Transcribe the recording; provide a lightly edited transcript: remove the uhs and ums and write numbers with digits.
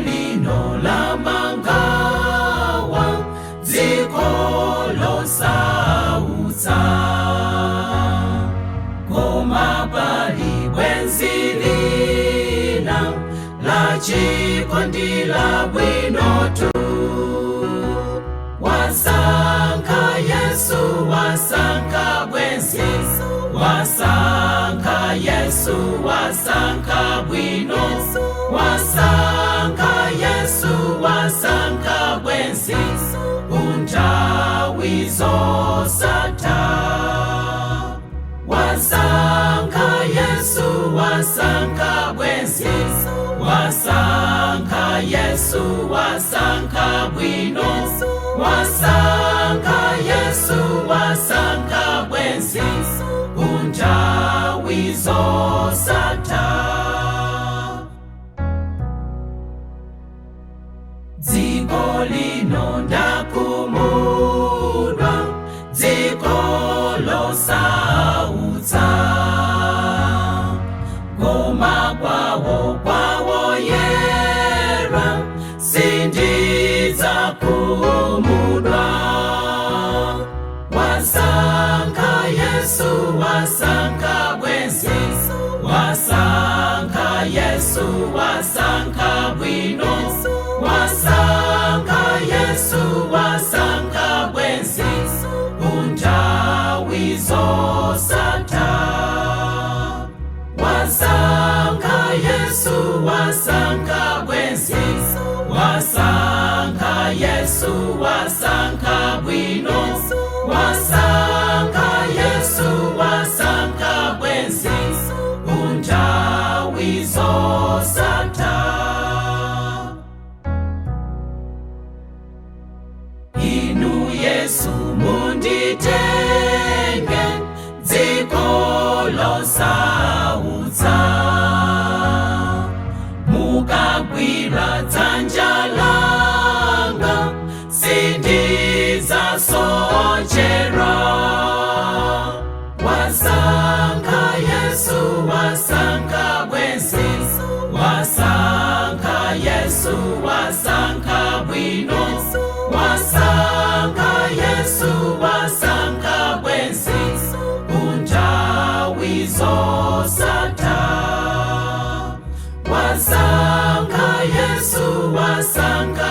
lino la mangawa, dziko losautsa, koma pali bwenzi lina la chikondi la bwino tu. Wasankha Yesu, wasankha bwenzi, wasankha Yesu, wasankha bwino, wasankha Yesu, wasankha bwenzi, unthawi zosatha. Wasankha Yesu, wasankha bwenzi, wasankha Yesu, wasankha bwino, wasankha Yesu, wasankha bwenzi, unthawi zosatha. Dziko lino ndakumudwa, dziko losautsa, koma kwawo yera sindidzakumudwa. Wasankha Yesu, wasankha bwenzi, wasankha Yesu, wasankha bwino, wasankha Yesu, wasankha bwenzi, unthawi zosatha. Wasankha Yesu, wasankha bwenzi, wasankha Yesu, wasankha bwino, wasankha Yesu, wasankha bwenzi, unthawi zosatha. Inu Yesu munditenge, dziko losautsa, mukagwira dzanja langa sindidzasochera. Wasankha Yesu, wasankha bwenzi, wasankha Yesu, wasankha bwino, wasankha Yesu, wasankha bwenzi, unthawi zosatha. Wasankha Yesu, wasankha